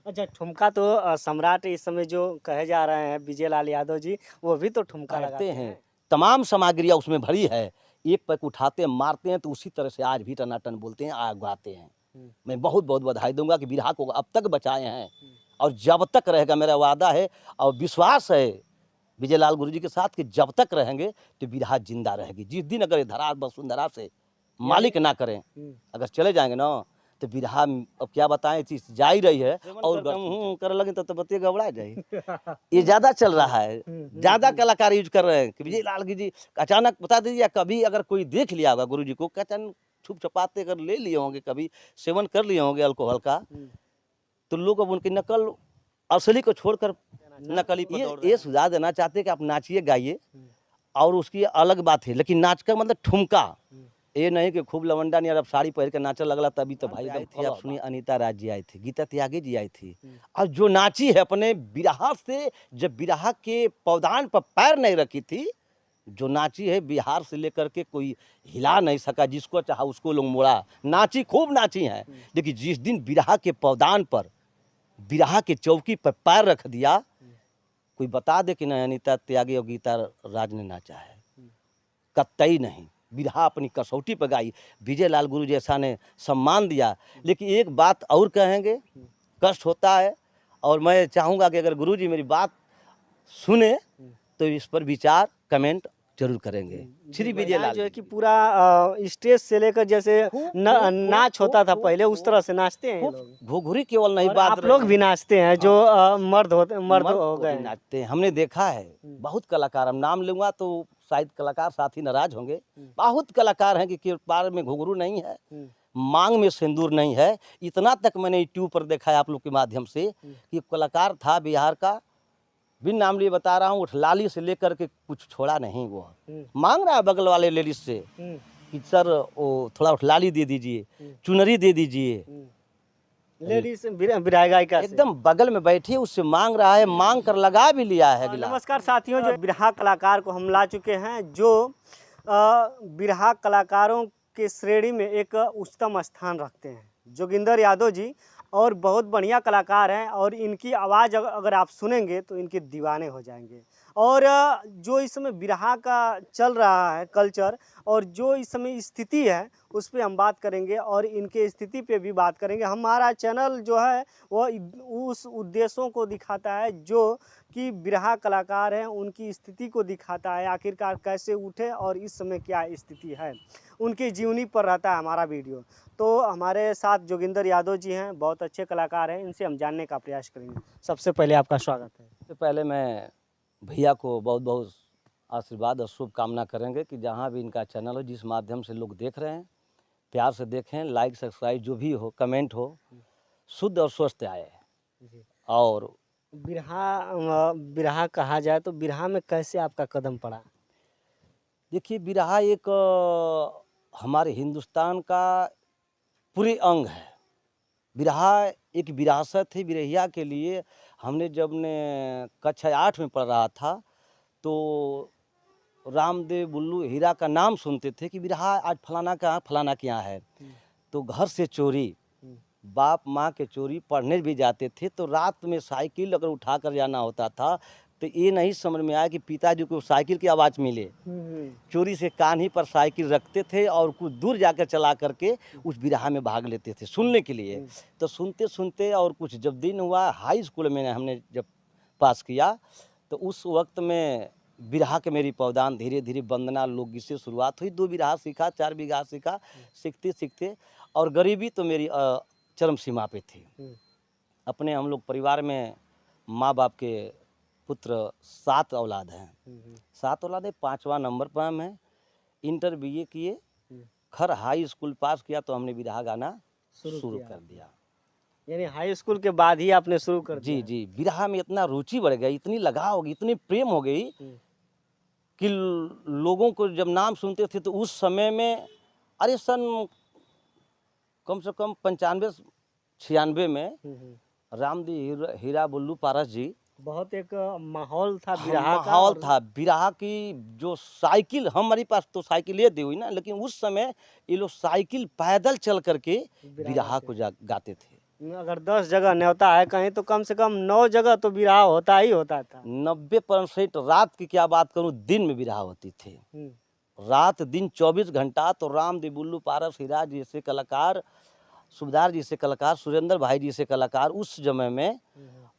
अच्छा, ठुमका तो सम्राट इस समय जो कहे जा रहे हैं विजय लाल यादव जी, वो भी तो ठुमका बैठते लगाते हैं, हैं। तमाम सामग्रियाँ उसमें भरी है। एक पैक उठाते हैं, मारते हैं तो उसी तरह से आज भी टनाटन बोलते हैं, आग गाते हैं। हुँ, मैं बहुत-बहुत बधाई दूँगा कि बिरहा को अब तक बचाए हैं हुँ। और जब तक रहेगा, मेरा वादा है और विश्वास है विजय लाल गुरु जी के साथ कि जब तक रहेंगे तो बिरहा ज़िंदा रहेगी। जिस दिन अगर ये धरा वसुंधरा से यानी मालिक ना करें, हुँ, अगर चले जाएँगे ना तो बिरहा अब क्या बताएँ, चीज़ जा ही रही है और करे लगे तो बत्ती घबरा जाई। ये ज़्यादा चल रहा है, ज़्यादा कलाकार यूज़ कर रहे हैं कि विजय लाल जी अचानक बता दीजिए, कभी अगर कोई देख लिया होगा गुरु जी को, अचानक छुप-छुपाते अगर ले लिए होंगे, कभी सेवन कर लिए होंगे अल्कोहल का, हुँ। तो लोग अब उनकी नकल असली को छोड़कर नकली पर दौड़ रहे हैं। ये सुझाव देना चाहते हैं कि आप नाचिए, गाइए हुँ, और उसकी अलग बात है, लेकिन नाच का मतलब ठुमका, हुँ। ये नहीं कि खूब लवंडा नहीं, और अब साड़ी पहन के नाचने लगला तभी तो भाई आई थी। फॉलो आप सुनिए, अनीता राज जी आई थी, गीता त्यागी जी आई थी हुँ, और जो नाची है अपने बिरहा से, जब बिरहा के पौधान पर पैर नहीं रखी थी, जो नाची है बिहार से लेकर के कोई हिला नहीं सका, जिसको चाहा उसको लोग मोड़ा, नाची खूब नाची हैं। हुँ। लेकिन जिस दिन बिरहा के पौधान पर, बिरहा के चौकी पर पैर रख दिया, कोई बता दे कि नहीं अनीता त्यागी और गीता राज ने नाचा है, कतई नहीं। बिरहा अपनी कसौटी पर गाई, विजय लाल गुरु जैसा ने सम्मान दिया। लेकिन एक बात और कहेंगे, कष्ट होता है और मैं चाहूँगा कि अगर गुरु जी मेरी बात सुने तो इस पर विचार कमेंट जरूर करेंगे। श्री विजय यहाँ लाल जो है जी कि पूरा स्टेज से लेकर जैसे नाच होता था पहले, उस तरह से नाचते हैं ये खूब लोग। घुघुरी केवल नहीं और बात आप लोग भी नाचते हैं, जो मर्द मर्द हो को गए भी हैं। नाचते हैं, हमने देखा है। हम्म। बहुत कलाकार, हम नाम लूंगा तो शायद कलाकार साथी नाराज होंगे। हम्म। बहुत कलाकार हैं कि किरपार में घुघरू नहीं है, हम्म, मांग में सिंदूर नहीं है। इतना तक मैंने यूट्यूब पर देखा है आप लोग के माध्यम से कि कलाकार था बिहार का, बिन नाम लिए बता रहा हूँ, उठलाली से लेकर के कुछ छोड़ा नहीं। वो मांग रहा है बगल वाले लेडीज से कि सर वो थोड़ा उठलाली दे दीजिए, चुनरी दे दीजिए। लेडीज बिरहा गायिका से। एकदम बगल में बैठी उससे मांग रहा है, मांग कर लगा भी लिया है गिलास। नमस्कार साथियों, जो बिरहा कलाकार को हम ला चुके हैं, जो बिरहा कलाकारों के श्रेणी में एक उच्चतम स्थान रखते हैं, जोगिंदर यादव जी। और बहुत बढ़िया कलाकार हैं और इनकी आवाज़ अगर आप सुनेंगे तो इनके दीवाने हो जाएंगे। और जो इस समय बिरहा का चल रहा है कल्चर, और जो इस समय स्थिति है उस पर हम बात करेंगे और इनके स्थिति पे भी बात करेंगे। हमारा चैनल जो है वो उस उद्देश्यों को दिखाता है जो कि बिरहा कलाकार हैं उनकी स्थिति को दिखाता है, आखिरकार कैसे उठे और इस समय क्या स्थिति है, उनकी जीवनी पर रहता है हमारा वीडियो। तो हमारे साथ जोगिंदर यादव जी हैं, बहुत अच्छे कलाकार हैं, इनसे हम जानने का प्रयास करेंगे। सबसे पहले आपका स्वागत है। सबसे पहले मैं भैया को बहुत बहुत आशीर्वाद और शुभकामना करेंगे कि जहाँ भी इनका चैनल हो, जिस माध्यम से लोग देख रहे हैं, प्यार से देखें, लाइक सब्सक्राइब जो भी हो, कमेंट हो, शुद्ध और स्वस्थ आए। और बिरहा कहा जाए तो बिरहा में कैसे आपका कदम पड़ा? देखिए, बिरहा एक हमारे हिंदुस्तान का पूरे अंग है। बिरहा एक विरासत है बिरहिया के लिए। हमने जब ने कक्षा 8 में पढ़ रहा था तो रामदेव बुल्लू हीरा का नाम सुनते थे कि बिरहा आज फलाना के यहाँ है। तो घर से चोरी, बाप माँ के चोरी पढ़ने भी जाते थे, तो रात में साइकिल अगर उठा कर जाना होता था तो ये नहीं समझ में आया कि पिताजी को साइकिल की आवाज़ मिले। चोरी से कान ही पर साइकिल रखते थे और कुछ दूर जाकर चला करके उस बिरहा में भाग लेते थे सुनने के लिए। तो सुनते सुनते और कुछ जब दिन हुआ, हाई स्कूल में हमने जब पास किया, तो उस वक्त में बिरहा के मेरी पौधान धीरे धीरे वंदना लोकगीत से शुरुआत हुई। 2 बिरहा सीखा, 4 बिरहा सीखा, सीखते सीखते और गरीबी तो मेरी चरम सीमा पे थी। अपने हम लोग परिवार में माँ बाप के पुत्र 7 औलाद हैं। 7 औलाद है, 5वां नंबर पर हम हैं। इंटर BA किए, खर हाई स्कूल पास किया तो हमने बिरहा गाना शुरू कर दिया। यानी हाई स्कूल के बाद ही आपने शुरू कर दिया? जी जी, बिरहा में इतना रुचि बढ़ गई, इतनी लगाव हो गई, इतनी प्रेम हो गई कि लोगों को जब नाम सुनते थे तो उस समय में, अरे सन कम से कम 95-96 में रामदेव हीरा बुल्लू पारस जी, बहुत एक माहौल था बिरहा का। माहौल था बिरहा की। जो साइकिल, हमारे पास तो साइकिल ये दी हुई ना, लेकिन उस समय ये लोग साइकिल पैदल चल करके बिरहा को गाते थे। अगर 10 जगह न्योता है कहीं तो कम से कम 9 जगह तो बिरहा होता ही होता था। 90% रात की क्या बात करूं, दिन में बिरहा होती थी। रात दिन 24 घंटा। तो रामदेव, बुल्लू पारस, हीरा जैसे कलाकार, सुबेदार जी से कलाकार, सुरेंद्र भाई जी से कलाकार उस समय में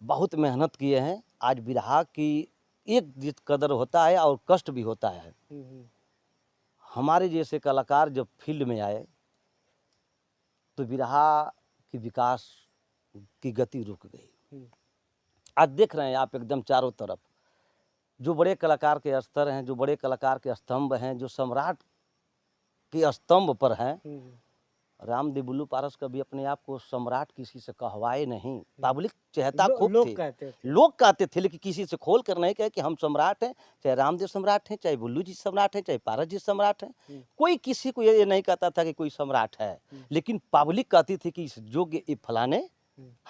बहुत मेहनत किए हैं। आज बिरहा की एक जित कदर होता है और कष्ट भी होता है। हमारे जैसे कलाकार जब फील्ड में आए तो बिरहा की विकास की गति रुक गई। आज देख रहे हैं आप एकदम चारों तरफ जो बड़े कलाकार के स्तर हैं, जो बड़े कलाकार के स्तंभ हैं, जो सम्राट के स्तंभ पर हैं, रामदेव, बुल्लू पारस कभी अपने आप को सम्राट किसी से कहवाए नहीं। पब्लिक चहता खूब लोग थी, कहते थे। लोग कहते थे, लेकिन किसी से खोल कर नहीं कहे कि हम सम्राट हैं। चाहे रामदेव सम्राट हैं, चाहे बुल्लू जी सम्राट हैं, चाहे पारस जी सम्राट हैं, कोई किसी को ये नहीं कहता था कि कोई सम्राट है। लेकिन पब्लिक कहती थी कि इस योग्य ये फलाने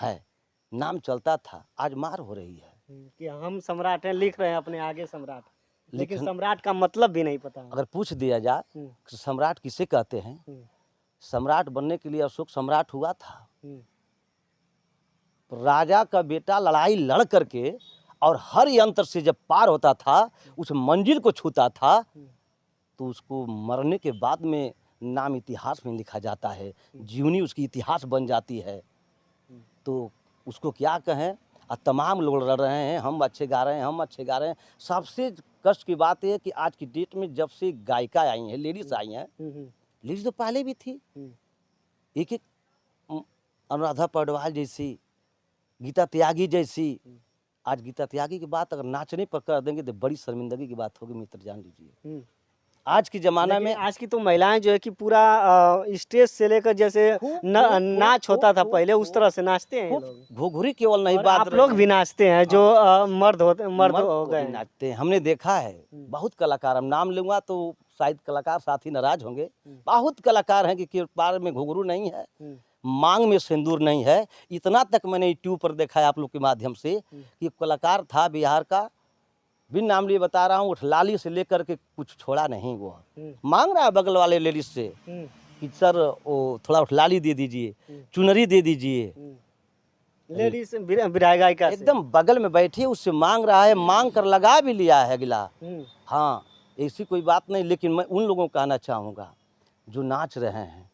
है, नाम चलता था। आज मार हो रही है कि हम सम्राट हैं, लिख रहे हैं अपने आगे सम्राट, लेकिन लिखन- सम्राट का मतलब भी नहीं पता है। अगर पूछ दिया जाए कि सम्राट किसे कहते हैं, सम्राट बनने के लिए अशोक सम्राट हुआ था। राजा का बेटा लड़ाई लड़ करके और हर यंत्र से जब पार होता था, उस मंजिल को छूता था, तो उसको मरने के बाद में नाम इतिहास में लिखा जाता है, जीवनी उसकी इतिहास बन जाती है। तो उसको क्या कहें। और तमाम लोग लड़ रहे हैं, हम अच्छे गा रहे हैं, हम अच्छे गा रहे हैं। सबसे कष्ट की बात है कि आज की डेट में जब से गायिका आई हैं, लेडीज आई हैं, लेडीज तो पहले भी थी, एक एक अनुराधा पौडवाल जैसी, गीता त्यागी जैसी। आज गीता त्यागी की बात अगर नाचने पर कर देंगे तो बड़ी शर्मिंदगी की बात होगी, मित्र जान लीजिए। आज की जमाना में आज की तो महिलाएं जो है कि पूरा स्टेज से लेकर जैसे नाच होता था पहले, उस तरह से नाचते हैं ये लोग। घुघुरी केवल नहीं, और बात आप लोग भी नाचते हैं, जो मर्द हो को गए भी हैं। नाचते हैं, हमने देखा है। बहुत कलाकार, हम नाम लूंगा तो शायद कलाकार साथी नाराज होंगे। बहुत कलाकार हैं कि पार में घुघरू नहीं है, मांग में सिंदूर नहीं है। इतना तक मैंने यूट्यूब पर देखा है आप लोग के माध्यम से कि कलाकार था बिहार का, बिन नाम लिए बता रहा हूँ, उठलाली से लेकर के कुछ छोड़ा नहीं। वो मांग रहा है बगल वाले लेडीज से कि सर वो थोड़ा उठलाली दे दीजिए, चुनरी दे दीजिए। लेडीज बिराएगा एकदम बगल में बैठी उससे मांग रहा है, मांग कर लगा भी लिया है गिला। हाँ, ऐसी कोई बात नहीं। लेकिन मैं उन लोगों को कहना चाहूँगा जो नाच रहे हैं,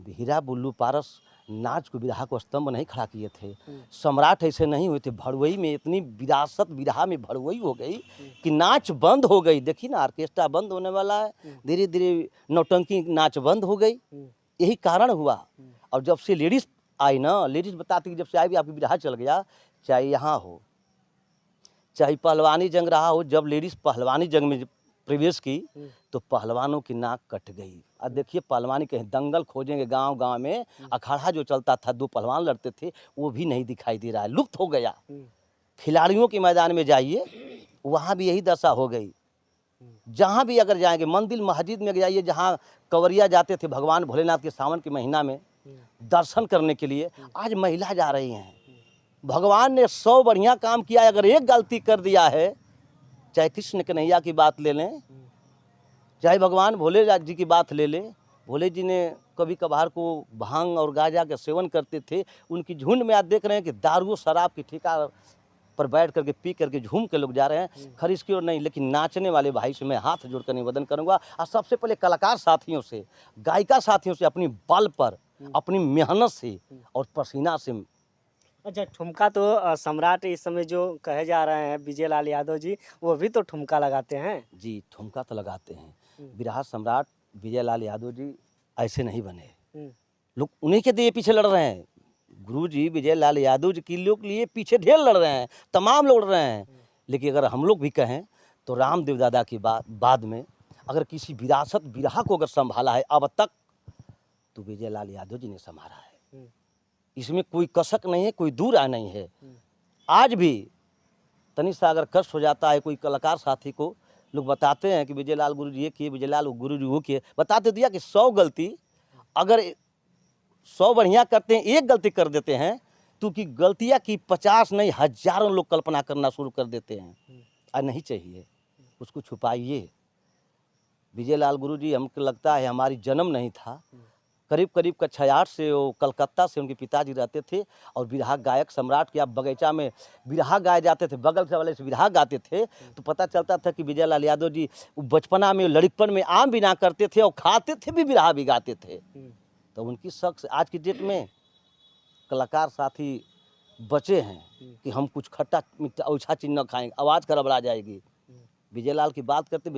हीरा, बुल्लू, पारस नाच को, बिरहा को स्तंभ नहीं खड़ा किए थे। सम्राट ऐसे नहीं हुए थे। भड़वई में इतनी विरासत बिरहा में भड़वई हो गई कि नाच बंद हो गई। देखिए ना, ऑर्केस्ट्रा बंद होने वाला है, धीरे धीरे नौटंकी नाच बंद हो गई। यही कारण हुआ। और जब से लेडीज आई ना, लेडीज बताती कि जब से आई भी आपकी बिरहा चल गया, चाहे यहाँ हो, चाहे पहलवानी जंग रहा हो, जब लेडीज पहलवानी जंग में प्रवेश की तो पहलवानों की नाक कट गई। अब देखिए, पहलवानी कहीं दंगल खोजेंगे गांव गांव में, अखाड़ा जो चलता था, दो पहलवान लड़ते थे, वो भी नहीं दिखाई दे रहा है, लुप्त हो गया। खिलाड़ियों के मैदान में जाइए, वहाँ भी यही दशा हो गई। जहाँ भी अगर जाएंगे, मंदिर मस्जिद में जाइए, जहाँ कंवरिया जाते थे भगवान भोलेनाथ के सावन के महीना में दर्शन करने के लिए, आज महिला जा रही हैं। भगवान ने 100 बढ़िया काम किया, अगर एक गलती कर दिया है, चाहे कृष्ण कन्हैया की बात ले लें, चाहे भगवान भोले जी की बात ले लें। भोले जी ने कभी कभार को भांग और गांजा का सेवन करते थे। उनकी झुंड में आज देख रहे हैं कि दारू शराब की ठेका पर बैठ करके पी करके झूम के लोग जा रहे हैं। खरीद की ओर नहीं, लेकिन नाचने वाले भाई से मैं हाथ जोड़कर निवेदन करूंगा, और सबसे पहले कलाकार साथियों से, गायिका साथियों से, अपनी बल पर, अपनी मेहनत से और पसीना से। अच्छा, ठुमका तो सम्राट इस समय जो कहे जा रहे हैं विजय लाल यादव जी, वो भी तो ठुमका लगाते हैं। जी, ठुमका तो लगाते हैं। बिरहा सम्राट विजय लाल यादव जी ऐसे नहीं बने। लोग उन्हीं के लिए पीछे लड़ रहे हैं। गुरु जी विजय लाल यादव जी के लोग लिए पीछे ढेर लड़ रहे हैं, तमाम लड़ रहे हैं। लेकिन अगर हम लोग भी कहें तो रामदेव दादा की बाद में अगर किसी विरासत बिरहा को अगर संभाला है अब तक, तो विजय लाल यादव जी ने संभाला है। इसमें कोई कसक नहीं है, कोई दूर आ नहीं है। आज भी तनी सा अगर कष्ट हो जाता है कोई कलाकार साथी को, लोग बताते हैं कि विजय लाल गुरु जी ये किए, विजय लाल गुरु जी वो किए। बताते दिया कि 100 गलती, अगर 100 बढ़िया करते हैं, एक गलती कर देते हैं, तो कि गलतियाँ की 50 नहीं हजारों लोग कल्पना करना शुरू कर देते हैं। आज नहीं चाहिए, उसको छुपाइए। विजय लाल गुरु जी हमको लगता है हमारी जन्म नहीं था, करीब करीब का 68 से वो कलकत्ता से उनके पिताजी रहते थे और बिरहा गायक सम्राट के आप बगीचा में बिरहा गाए जाते थे, बगल से वाले से बिरहा गाते थे तो पता चलता था कि विजय लाल यादव जी बचपना में लड़कपन में आम भी ना करते थे और खाते थे भी, बिरहा भी गाते थे। तो उनकी शख्स आज की डेट में कलाकार साथी बचे हैं कि हम कुछ खट्टा मीठा अच्छा चीज़ न खाएंगे, आवाज़ गड़बड़ा जाएगी। विजय लाल की बात करते,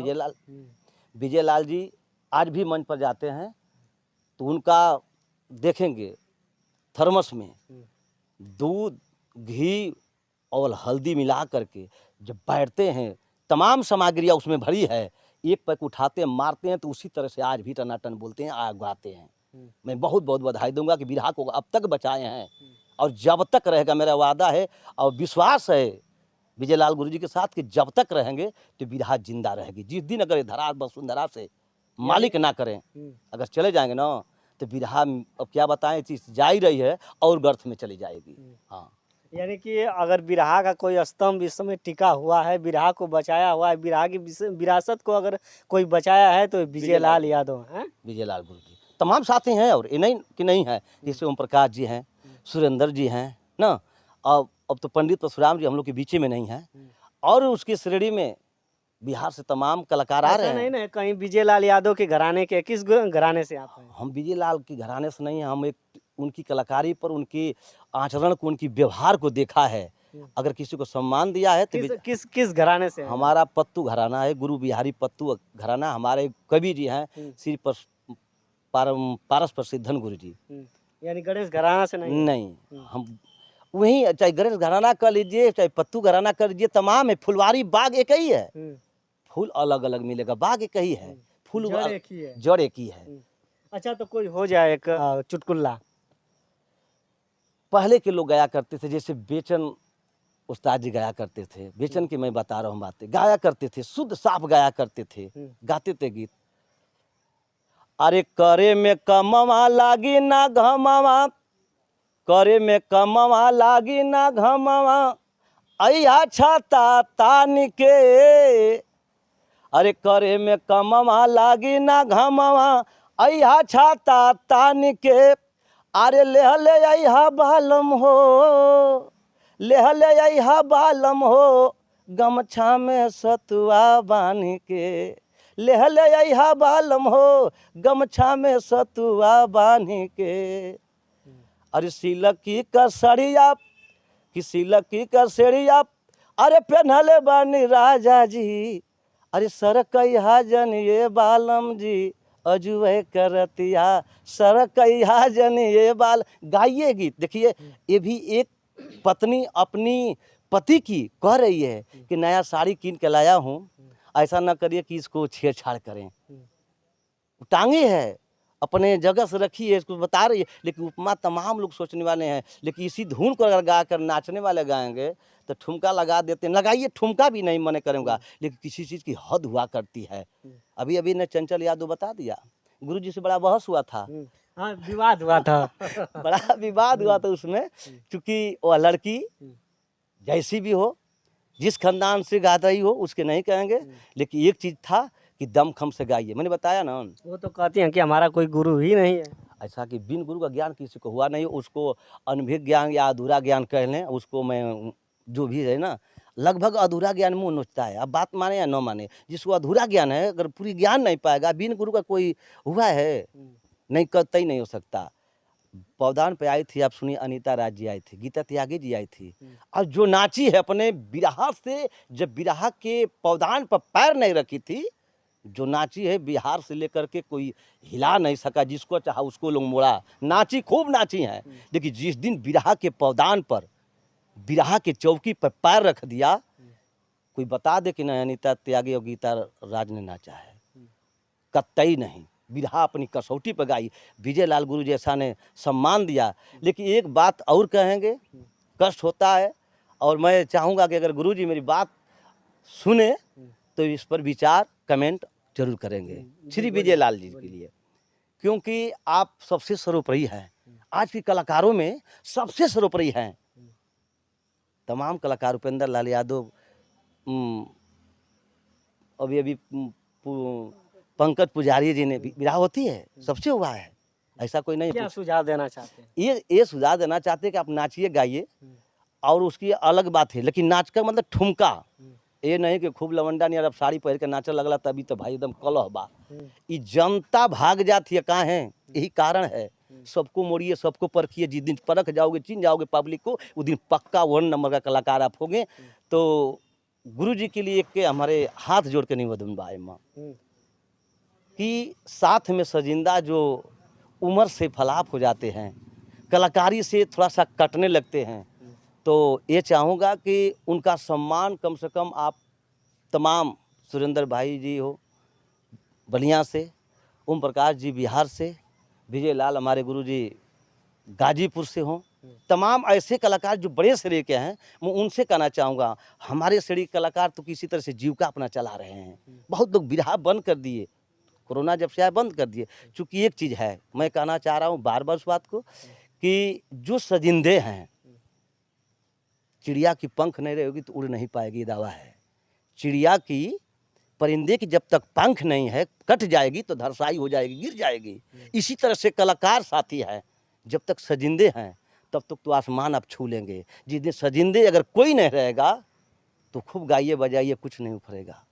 विजय लाल जी आज भी मंच पर जाते हैं तो उनका देखेंगे थर्मस में दूध, घी और हल्दी मिला करके जब बैठते हैं, तमाम सामग्रियाँ उसमें भरी है, एक पैक उठाते हैं, मारते हैं तो उसी तरह से आज भी टनाटन बोलते हैं, आग गाते हैं। मैं बहुत बहुत बधाई दूंगा कि बिरहा को अब तक बचाए हैं और जब तक रहेगा, मेरा वादा है और विश्वास है विजय लाल गुरुजी के साथ कि जब तक रहेंगे तो बिरहा जिंदा रहेगी। जिस दिन अगर धरा वसुंधरा से मालिक ना करें, अगर चले जाएंगे ना तो बिरहा अब क्या बताएं, चीज जा ही रही है और गर्थ में चली जाएगी। हाँ, यानी कि अगर बिरहा का कोई स्तंभ इस समय टिका हुआ है, बिरहा को बचाया हुआ है, बिरहा की विरासत को अगर कोई बचाया है तो विजय लाल यादव है। विजय लाल गुरुजी तमाम साथी हैं और ये नहीं कि नहीं है, जैसे ओम प्रकाश जी हैं, सुरेंद्र जी हैं ना, अब तो पंडित परशुराम जी हम लोग के बीच में नहीं है और उसकी श्रेणी में बिहार से तमाम कलाकार आ रहे हैं। नहीं नहीं, कहीं विजय लाल यादव के घराने के, किस घराने से आप हैं? हम विजय लाल की घराने से नहीं हैं, हम एक उनकी कलाकारी पर, उनकी आचरण को, उनकी व्यवहार को देखा है। अगर किसी को सम्मान दिया है तो किस घराने से? हमारा पत्तू घराना है, गुरु बिहारी पत्तू घराना। हमारे कवि जी हैं श्री पारस प्रसिद्धन गुरु जी। यानी गणेश घराना से नहीं, हम वहीं, चाहे गणेश घराना कर लीजिए, चाहे पत्तू घराना कर लीजिए, तमाम है। फुलवारी बाग एक ही है, फूल अलग अलग मिलेगा, बाग एक ही है, फूल जड़ एक ही है, जड़ एक ही है। अच्छा, तो कोई हो जाए एक चुटकुल्ला। पहले के लोग गाया करते थे, जैसे बेचन उस्ताद जी गाया करते थे, बेचन की मैं बता रहा हूँ बातें, गाया करते थे, शुद्ध साफ गाया करते थे, गाते थे गीत। अरे करे में कमवा लागी ना घमवा, करे में कमवा लागी ना घमवा, अया छाता तान के। अरे करे में कमवा लागी ना घमवा, अया छाता तान के। अरे लेहले अहा बालम हो, लेहले अहा बालम हो, गमछा में सतुआ बांध के। लेहले अहा बालम हो, गमछा में सतुआ बांध के। अरे सिलकी का सड़िया, कि सिलकी का सड़िया, अरे पहनले बानी राजा जी। अरे सरकैहा जन ये बालम जी, अजुए करतिया सरकैहा जन ये बाल। गाइए गीत। देखिए, ये भी एक पत्नी अपनी पति की कह रही है कि नया साड़ी कीन के लाया हूँ, ऐसा ना करिए कि इसको छेड़छाड़ करें। टांगे है, अपने जगह से रखी है, इसको बता रही है। लेकिन उपमा तमाम लोग सोचने वाले हैं, लेकिन इसी धुन को अगर गा कर नाचने वाले गाएंगे तो ठुमका लगा देते हैं। लगाइए, ठुमका भी नहीं मने करूँगा, लेकिन किसी चीज़ की हद हुआ करती है। अभी अभी ने चंचल यादव बता दिया, गुरु जी से बड़ा बहस हुआ था। हाँ, विवाद हुआ था। बड़ा विवाद हुआ था उसमें, क्योंकि वह लड़की जैसी भी हो, जिस खानदान से गा रही हो, उसके नहीं कहेंगे, लेकिन एक चीज़ था कि दमखम से गाइए। मैंने बताया ना, वो तो कहती हैं कि हमारा कोई गुरु ही नहीं है। ऐसा कि बिन गुरु का ज्ञान किसी को हुआ नहीं, उसको अनभिज्ञ ज्ञान या अधूरा ज्ञान कह लें, उसको मैं जो भी है ना, लगभग अधूरा ज्ञान मुँह नोचता है। अब बात माने या न माने, जिसको अधूरा ज्ञान है, अगर पूरी ज्ञान नहीं पाएगा, बिन गुरु का कोई हुआ है नहीं, कतई नहीं हो सकता। पौधान पे आई थी, आप सुनिए, अनीता राज जी आई थी, गीता त्यागी जी आई थी, और जो नाची है अपने बिरहा से, जब बिरहा के पौधान पर पैर नहीं रखी थी, जो नाची है बिहार से लेकर के कोई हिला नहीं सका, जिसको चाहा उसको लोग मोड़ा। नाची, खूब नाची है, लेकिन जिस दिन बिरहा के पौधान पर, बिरहा के चौकी पर पैर रख दिया, कोई बता दे कि नहीं अनीता त्यागी और गीता राज ने नाचा है? कतई नहीं। बिरहा अपनी कसौटी पर गाई, विजय लाल गुरु जैसा ने सम्मान दिया। लेकिन एक बात और कहेंगे, कष्ट होता है, और मैं चाहूँगा कि अगर गुरु जी मेरी बात सुने तो इस पर विचार कमेंट जरूर करेंगे श्री विजय लाल जी के लिए, क्योंकि आप सबसे सर्वोपरि हैं। आज की कलाकारों में सबसे सर्वोपरि हैं। तमाम कलाकार, उपेंद्र लाल यादव, अभी अभी पंकज पुजारी जी ने, बिरहा होती है, सबसे हुआ है। ऐसा कोई नहीं। क्या सुझाव देना चाहते हैं? ये सुझाव देना चाहते हैं कि आप नाचिए गाइए, और उसकी अलग बात है, लेकिन नाच का मतलब ठुमका, ये नहीं कि खूब लवंडा नहीं, अब साड़ी पहन के नाचे लगला तभी तो भाई एकदम कलह बा। ये जनता भाग जाती है, कहाँ है, यही कारण है। सबको मोड़िए, सबको परखिए, जिस दिन परख जाओगे, चिन जाओगे पब्लिक को, उस दिन पक्का 1 नंबर का कलाकार आप होंगे। तो गुरु जी के लिए के हमारे हाथ जोड़ के निवेदन बा माँ कि साथ में सजिंदा जो उम्र से फलाप हो जाते हैं, कलाकारी से थोड़ा सा कटने लगते हैं, तो ये चाहूँगा कि उनका सम्मान कम से कम आप तमाम, सुरेंद्र भाई जी हो बलिया से, ओम प्रकाश जी बिहार से, विजय लाल हमारे गुरु जी गाजीपुर से हों, तमाम ऐसे कलाकार जो बड़े श्रेणी के हैं, मैं उनसे कहना चाहूँगा, हमारे श्रेणी कलाकार तो किसी तरह से जीविका अपना चला रहे हैं। बहुत लोग बिरहा बंद कर दिए, कोरोना जब से आया बंद कर दिए। चूँकि एक चीज़ है, मैं कहना चाह रहा हूँ बार बार उस बात को, कि जो सजिंदे हैं, चिड़िया की पंख नहीं रहेगी तो उड़ नहीं पाएगी, दावा है। चिड़िया की, परिंदे की जब तक पंख नहीं है, कट जाएगी तो धरसाई हो जाएगी, गिर जाएगी। इसी तरह से कलाकार साथी है, जब तक सजिंदे हैं तब तक तो आसमान आप छू लेंगे। जिस दिन सजिंदे अगर कोई नहीं रहेगा तो खूब गाइए बजाइए, कुछ नहीं उखड़ेगा।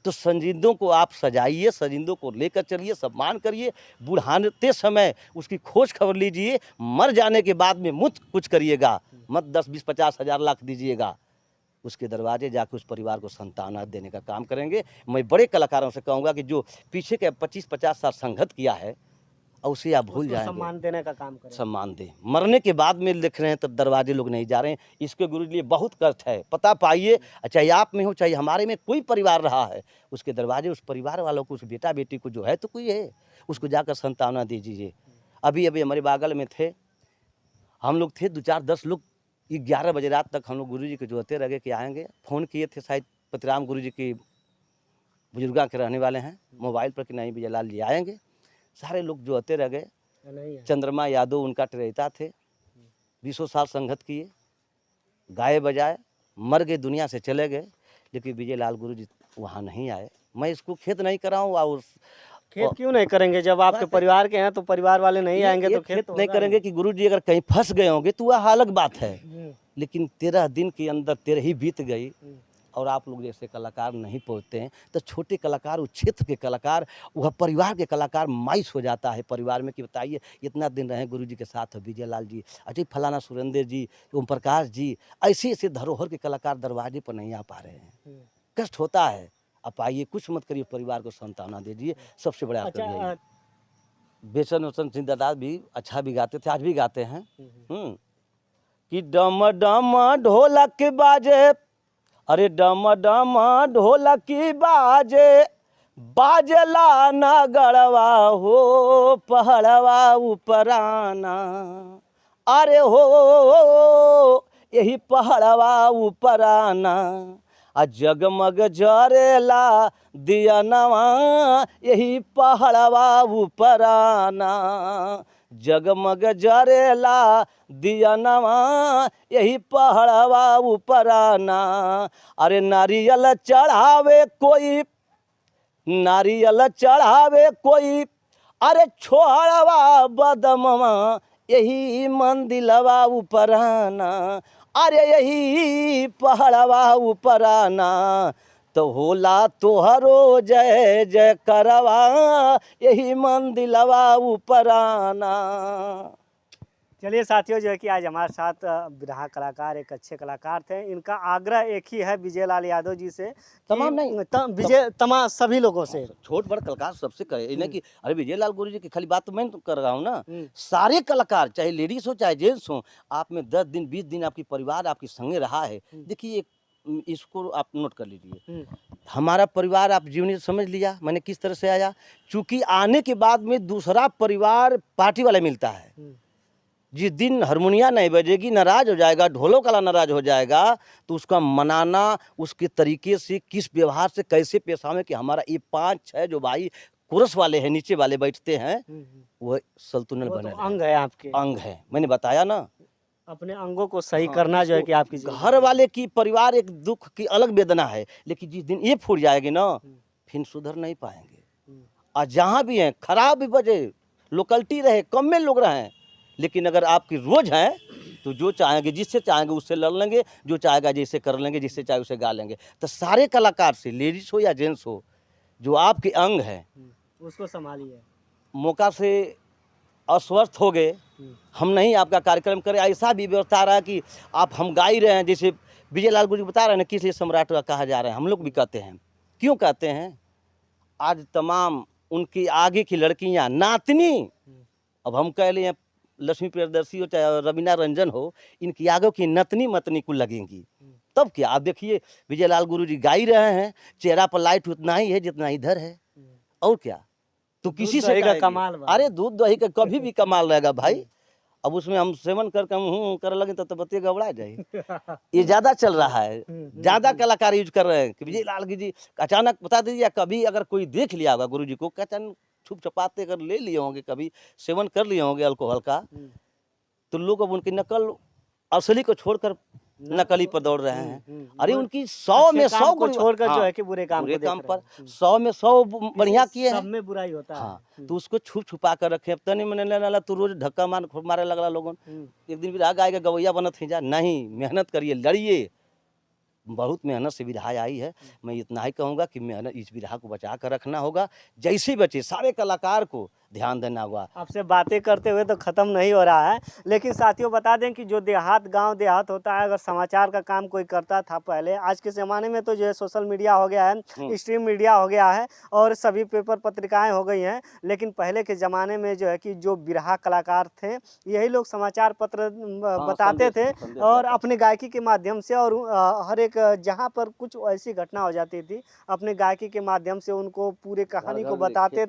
तो सजिंदों को आप सजाइए, सजिंदों को लेकर चलिए, सम्मान करिए, बुढ़ाते समय उसकी खोज खबर लीजिए, मर जाने के बाद में मुझ कुछ करिएगा, मत 10, 20, 50 हजार लाख दीजिएगा। उसके दरवाजे जाकर उस परिवार को संतान देने का काम करेंगे। मैं बड़े कलाकारों से कहूँगा कि जो पीछे के 25-50 साल संघर्ष किया है, और उसे आप भूल जाएंगे, सम्मान देने का काम करें, सम्मान दें। मरने के बाद में देख रहे हैं तब दरवाजे लोग नहीं जा रहे हैं, इसके गुरु जी लिए बहुत कष्ट है। पता पाइए, चाहे आप में हो चाहे हमारे में कोई परिवार रहा है, उसके दरवाजे, उस परिवार वालों को, उस बेटा बेटी को जो है तो कोई है, उसको जाकर संतावना दीजिए। अभी हमारे बागल में थे, हम लोग थे 2-4-10 लोग, 11 बजे रात तक हम लोग गुरु जी को जोते रह गए कि आएंगे। फ़ोन किए थे, शायद पतिराम गुरु जी की बुजुर्गा के रहने वाले हैं, मोबाइल पर कि नहीं विजय लाल जी आएंगे। सारे लोग जोते रह गए। चंद्रमा यादव उनका टेरेता थे, 20 साल संघर्ष किए, गाए बजाए, मर गए, दुनिया से चले गए, लेकिन विजय लाल गुरु जी वहाँ नहीं आए। मैं इसको खेत नहीं कराऊँ, और खेत क्यों नहीं करेंगे? जब आपके परिवार के हैं तो परिवार वाले नहीं आएंगे तो खेत नहीं करेंगे कि गुरु जी अगर कहीं फंस गए होंगे तो वह अलग बात है, लेकिन 13 दिन के अंदर 13 ही बीत गई, और आप लोग जैसे कलाकार नहीं पहुँचते हैं, तो छोटे कलाकार, उस क्षेत्र के कलाकार, वह परिवार के कलाकार मायूस हो जाता है परिवार में कि बताइए इतना दिन रहे गुरु जी के साथ, विजय लाल जी, अजय फलाना, सुरेंद्र जी, ओम प्रकाश जी, ऐसे ऐसे धरोहर के कलाकार दरवाजे पर नहीं आ पा रहे हैं। कष्ट होता है। आप आइए, कुछ मत करिए, परिवार को संतावना दीजिए, सबसे बड़ा आपका यही है। बेचन वचन सिंह दादा भी अच्छा भी गाते थे, आज भी गाते हैं। कि डम डम ढोलक बाजे, अरे डम डम ढोलक बाजे, बाजला नगड़वा हो, पहड़वा उपराना, अरे हो यही पहड़वा उपराना, आ जगमग जरेला दिया नवा, यही पहड़वा उपराना, जगमग जरेला दिया नवा, यही पहड़वा उपराना, अरे नारियल चढ़ावे कोई, नारियल चढ़ावे कोई, अरे छोड़वा बदमवा, यही मंदिलवा उपराना, अरे यही पहड़वा उपराना, तो होला तोहरो जय जय करवा, यही मंदिलवा उपराना। चलिए साथियों, जो है कि आज हमारे साथ बिरहा कलाकार, एक अच्छे कलाकार थे। इनका आग्रह एक ही है विजय लाल यादव जी से, तमाम नहीं, तमाम सभी लोगों से, छोट बड़ कलाकार सबसे कहे नहीं कि अरे विजय लाल गुरु जी की खाली बात तो मैं तो कर रहा हूँ ना, सारे कलाकार, चाहे लेडीज हो चाहे जेंट्स हो, आप में 10 दिन 20 दिन आपकी परिवार आपके संगे रहा है। देखिए, इसको आप नोट कर लीजिए, हमारा परिवार आप जीवनी समझ लिया मैंने किस तरह से आया। चूंकि आने के बाद में दूसरा परिवार पार्टी वाला मिलता है, जिस दिन हारमोनिया नहीं बजेगी नाराज हो जाएगा, ढोलों वाला नाराज हो जाएगा, तो उसका मनाना, उसके तरीके से, किस व्यवहार से कैसे पेश आवे कि हमारा ये 5-6 जो भाई कोरस वाले हैं, नीचे वाले बैठते हैं, वह सल्तनत बने, अंग है आपके, अंग है। मैंने बताया ना, अपने अंगों को सही करना जो है कि आपकी घर वाले की परिवार एक दुख की अलग वेदना है, लेकिन जिस दिन ये फूट जाएगी ना, फिर सुधर नहीं पाएंगे। और जहाँ भी हैं, खराब भी बजे, लोकलिटी रहे, कम में लोग रहें, लेकिन अगर आपकी रोज है तो जो चाहेंगे, जिससे चाहेंगे उससे लड़ लेंगे, जो चाहेगा जैसे कर लेंगे, जिससे चाहे उसे गा लेंगे। तो सारे कलाकार से, लेडीज हो या जेंट्स हो, जो आपके अंग है उसको संभालिए। मौका से अस्वस्थ हो गए, हम नहीं आपका कार्यक्रम करें, ऐसा भी व्यवस्था रहा कि आप हम गा ही रहे हैं, जैसे विजय लाल गुरु बता रहे हैं ना किस लिए सम्राट कहा जा रहा है, हम लोग भी कहते हैं। क्यों कहते हैं? आज तमाम उनकी आगे की लड़कियां नातनी, अब हम कह लिए लक्ष्मी प्रियदर्शी हो चाहे रवीना रंजन हो, इनकी आगे की नतनी मतनी को लगेंगी। तब क्या आप देखिए विजय लाल गुरु जी गा ही रहे हैं, चेहरा पर लाइट उतना ही है जितना इधर है, और क्या तो किसी से का कमाल बा। अरे दूध दही का कभी भी कमाल रहेगा भाई। अब उसमें हम सेवन करके हम कर लगे तो बत्ती गबड़ा जाए। ये ज्यादा चल रहा है, ज्यादा कलाकार यूज कर रहे हैं कि विजय लाल जी अचानक बता दीजिए, कभी अगर कोई देख लिया होगा गुरु जी को, अचानक छुप छपाते अगर ले लिए होंगे, कभी सेवन कर लिए होंगे अल्कोहल का, तो लोग अब उनकी नकल असली को छोड़कर नकली पर दौड़ रहे हैं। अरे उनकी 100 में 100 को छोड़कर जो है कि बुरे काम पर 100 में 100 बढ़िया किए हैं। सब में बुराई होता है। हाँ, तो उसको छुप छुपा कर रखे। अब तनी मैंने लेना तू रोज धक्का मारे लगला लोगों, एक दिन भी राग आएगा गवैया बनत ही जा, नहीं मेहनत करिए, लड़िए। बहुत मेहनत से बिरहा आई है। मैं इतना ही कहूँगा कि मेहनत इस बिरहा को बचा कर रखना होगा, जैसे बचे सारे कलाकार को ध्यान देना होगा। आपसे बातें करते हुए तो ख़त्म नहीं हो रहा है, लेकिन साथियों बता दें कि जो देहात गांव देहात होता है, अगर समाचार का काम कोई करता था पहले, आज के ज़माने में तो जो है सोशल मीडिया हो गया है, स्ट्रीम मीडिया हो गया है और सभी पेपर पत्रिकाएं हो गई हैं, लेकिन पहले के ज़माने में जो है कि जो बिरहा कलाकार थे यही लोग समाचार पत्र बताते थे और अपने गायकी के माध्यम से, और हर एक जहाँ पर कुछ ऐसी घटना हो जाती थी अपने गायकी के माध्यम से उनको पूरे कहानी को बताते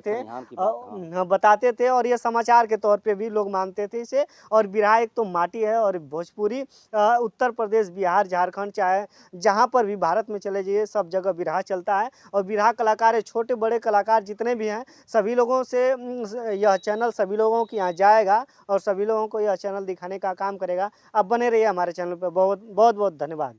थे और ये समाचार के तौर पे भी लोग मानते थे इसे। और बिरहा एक तो माटी है, और भोजपुरी उत्तर प्रदेश, बिहार, झारखंड, चाहे जहाँ पर भी भारत में चले जाइए सब जगह बिरहा चलता है। और बिरहा कलाकार, छोटे बड़े कलाकार जितने भी हैं, सभी लोगों से यह चैनल सभी लोगों के यहाँ जाएगा और सभी लोगों को यह चैनल दिखाने का काम करेगा। अब बने रहिए हमारे चैनल पर। बहुत बहुत धन्यवाद।